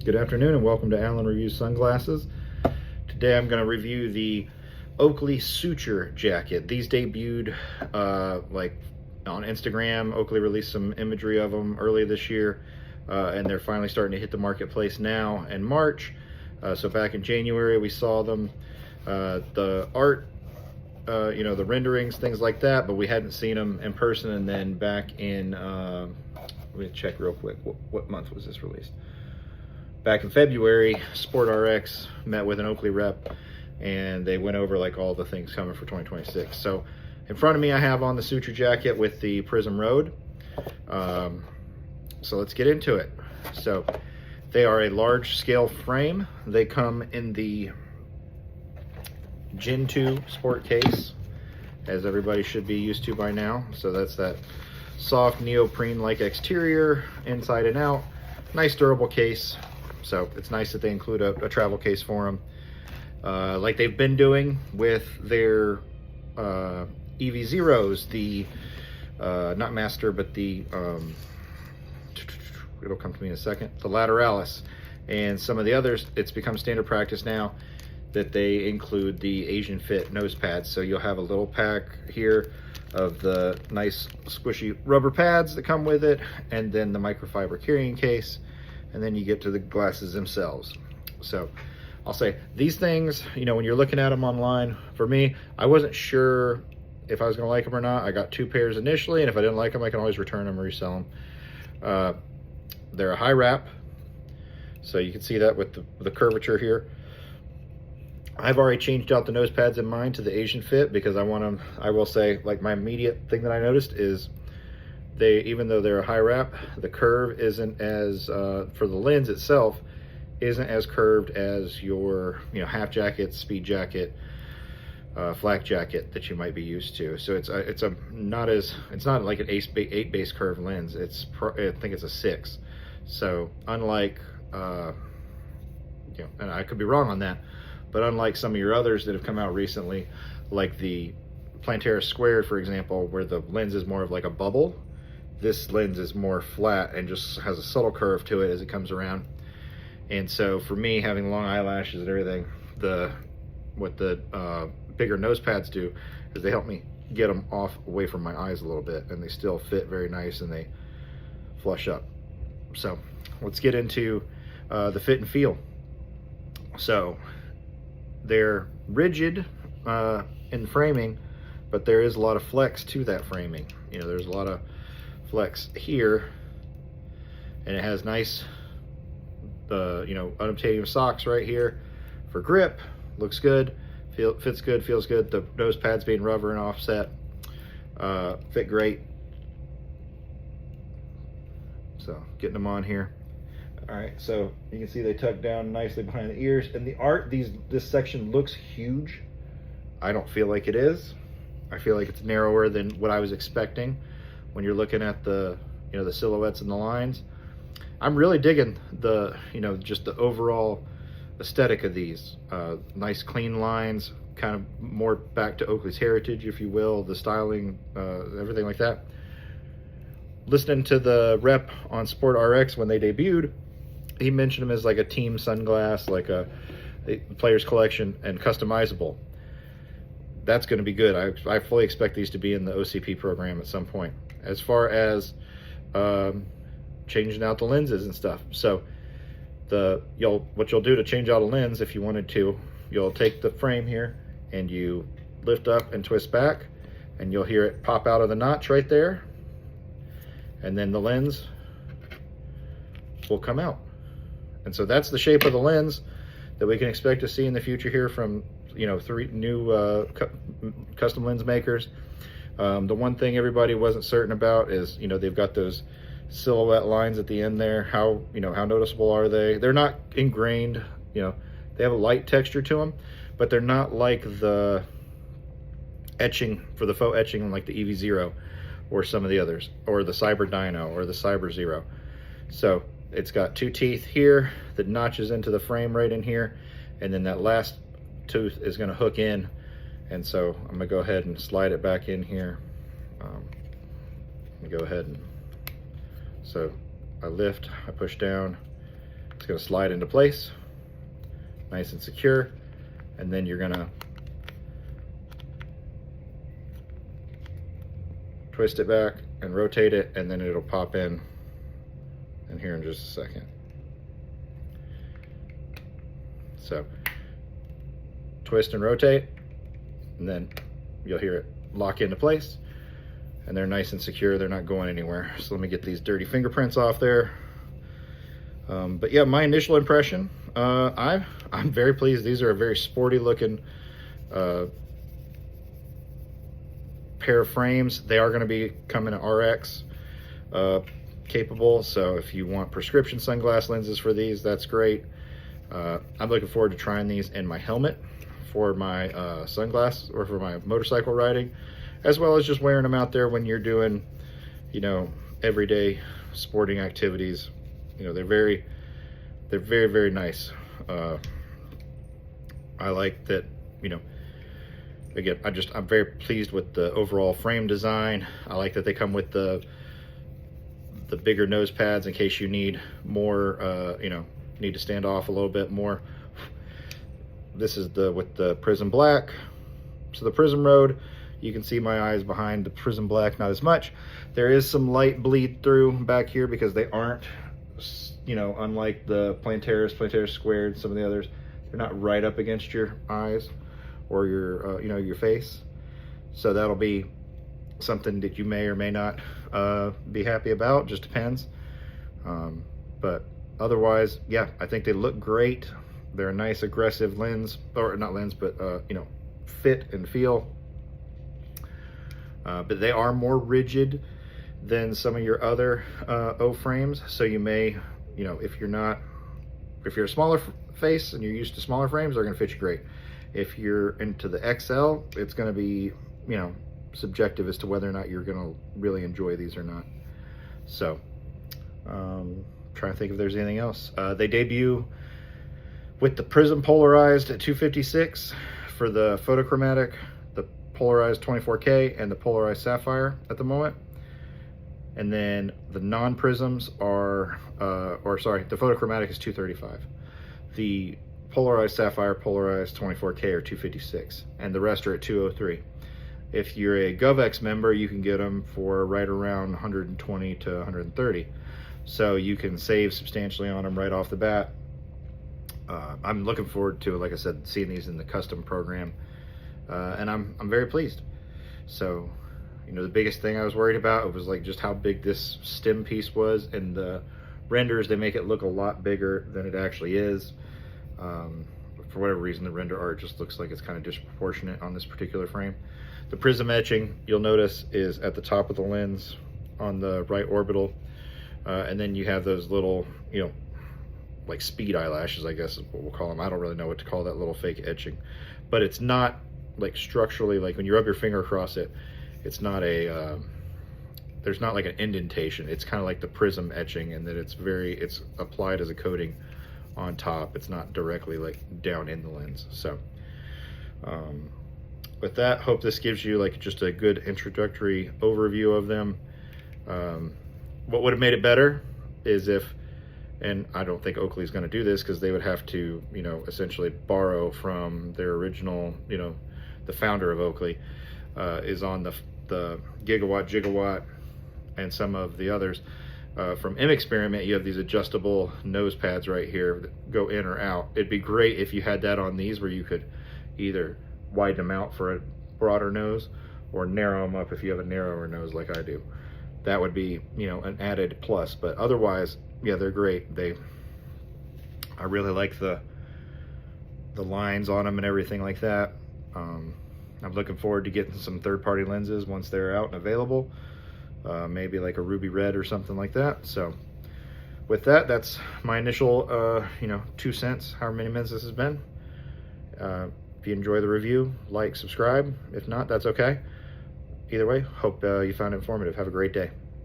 Good afternoon and welcome to Allen Reviews Sunglasses. Today I'm going to review the Oakley Suture jacket. These debuted like on Instagram. Oakley released some imagery of them earlier this year, and they're finally starting to hit the marketplace now in March. So back in January we saw them, the art, the renderings, things like that, but we hadn't seen them in person. And then back in, let me check real quick, what month was this released? Back in February, Sport RX met with an Oakley rep and they went over like all the things coming for 2026. So in front of me I have on the Suture jacket with the Prism Road. So let's get into it. So they are a large scale frame. They come in the Gen 2 sport case, as everybody should be used to by now. So that's that soft neoprene like exterior, inside and out. Nice durable case. So it's nice that they include a travel case for them, like they've been doing with their EV Zeros, the not Master, but the it'll come to me in a second, the Lateralis, and some of the others. It's become standard practice now that they include the Asian fit nose pads. So you'll have a little pack here of the nice squishy rubber pads that come with it, and then the microfiber carrying case, and then you get to the glasses themselves. So I'll say these things, when you're looking at them online, for me, I wasn't sure if I was gonna like them or not. I got 2 pairs initially, and if I didn't like them, I can always return them or resell them. They're a high wrap, so you can see that with the curvature here. I've already changed out the nose pads in mine to the Asian fit because I want them. I will say, like, my immediate thing that I noticed is even though they're a high wrap, the curve isn't as, for the lens itself, isn't as curved as your, half jacket, speed jacket, flak jacket that you might be used to. So it's not like an 8 base curve lens. I think it's a 6. So unlike, and I could be wrong on that, but unlike some of your others that have come out recently, like the Planetara Squared, for example, where the lens is more of like a bubble, this lens is more flat and just has a subtle curve to it as it comes around. And so for me, having long eyelashes and everything, what the bigger nose pads do is they help me get them away from my eyes a little bit, and they still fit very nice and they flush up. So let's get into the fit and feel. So they're rigid in framing, but there is a lot of flex to that framing. There's a lot of flex here, and it has nice unobtainium socks right here for grip. Looks good, fits good, feels good. The nose pads being rubber and offset fit great. So getting them on here. All right, so you can see they tuck down nicely behind the ears, and the art, this section looks huge. I don't feel like it is. I feel like it's narrower than what I was expecting when you're looking at the the silhouettes and the lines. I'm really digging the just the overall aesthetic of these. Nice clean lines, kind of more back to Oakley's heritage, if you will, the styling, everything like that. Listening to the rep on Sport RX when they debuted, he mentioned them as like a team sunglass, like a player's collection and customizable. That's going to be good. I fully expect these to be in the OCP program at some point, as far as changing out the lenses and stuff. So what you'll do to change out a lens, if you wanted to, you'll take the frame here and you lift up and twist back, and you'll hear it pop out of the notch right there, and then the lens will come out. And so that's the shape of the lens that we can expect to see in the future here from 3 new custom lens makers. The one thing everybody wasn't certain about is they've got those silhouette lines at the end there. How noticeable are they? They're not ingrained. They have a light texture to them, but they're not like the etching, for the faux etching, like the EV Zero or some of the others, or the Cyber Dino or the Cyber Zero. So it's got 2 teeth here that notches into the frame right in here, and then that last tooth is going to hook in. And so I'm going to go ahead and slide it back in here. Go ahead and so I lift, I push down, It's going to slide into place, nice and secure, and then you're going to twist it back and rotate it, and then it'll pop in here in just a second. So twist and rotate, and then you'll hear it lock into place, and they're nice and secure. They're not going anywhere. So let me get these dirty fingerprints off there. But yeah, my initial impression, I'm very pleased. These are a very sporty looking pair of frames. They are going to be coming to RX capable, so if you want prescription sunglass lenses for these, that's great. I'm looking forward to trying these in my helmet for my sunglasses or for my motorcycle riding, as well as just wearing them out there when you're doing, you know, everyday sporting activities. You know, they're very, very nice. I like that, you know, again, I'm very pleased with the overall frame design. I like that they come with the bigger nose pads in case you need more, you know, need to stand off a little bit more. This is with the Prism Black. So the Prism Road, you can see my eyes behind the Prism Black, not as much. There is some light bleed through back here because they aren't, you know, unlike the Plantaris Squared, some of the others, they're not right up against your eyes or your, you know, your face. So that'll be something that you may or may not be happy about, just depends. But otherwise, yeah, I think they look great. They're a nice aggressive lens, or not lens, but you know, fit and feel. But they are more rigid than some of your other O frames. So you may, you know, if you're a smaller face and you're used to smaller frames, they're gonna fit you great. If you're into the XL, it's gonna be, you know, subjective as to whether or not you're gonna really enjoy these or not. So, trying to think if there's anything else. They debut with the Prism Polarized at 256 for the photochromatic, the Polarized 24K, and the Polarized Sapphire at the moment. And then the non-prisms are, the photochromatic is 235. The Polarized Sapphire, Polarized 24K are 256, and the rest are at 203. If you're a GovX member, you can get them for right around 120 to 130. So you can save substantially on them right off the bat. I'm looking forward to, like I said, seeing these in the custom program, and I'm very pleased. So, you know, the biggest thing I was worried about was like just how big this stem piece was, and the renders, they make it look a lot bigger than it actually is. For whatever reason, the render art just looks like it's kind of disproportionate on this particular frame. The prism etching, you'll notice, is at the top of the lens on the right orbital, and then you have those little, you know, like speed eyelashes, I guess is what we'll call them. I don't really know what to call that little fake etching, but it's not like structurally, like when you rub your finger across it, it's not a, there's not like an indentation. It's kind of like the prism etching, and that it's applied as a coating on top. It's not directly like down in the lens. So with that, hope this gives you like just a good introductory overview of them. What would have made it better is if, and I don't think Oakley's going to do this because they would have to, you know, essentially borrow from their original, you know, the founder of Oakley is on the Gigawatt, and some of the others. From M-Experiment, you have these adjustable nose pads right here that go in or out. It'd be great if you had that on these, where you could either widen them out for a broader nose or narrow them up if you have a narrower nose like I do. That would be, you know, an added plus. But otherwise, yeah, they're great. I really like the lines on them and everything like that. I'm looking forward to getting some third-party lenses once they're out and available. Maybe like a ruby red or something like that. So with that, that's my initial, you know, 2 cents, however many minutes this has been. If you enjoy the review, like, subscribe. If not, that's okay. Either way, hope you found it informative. Have a great day.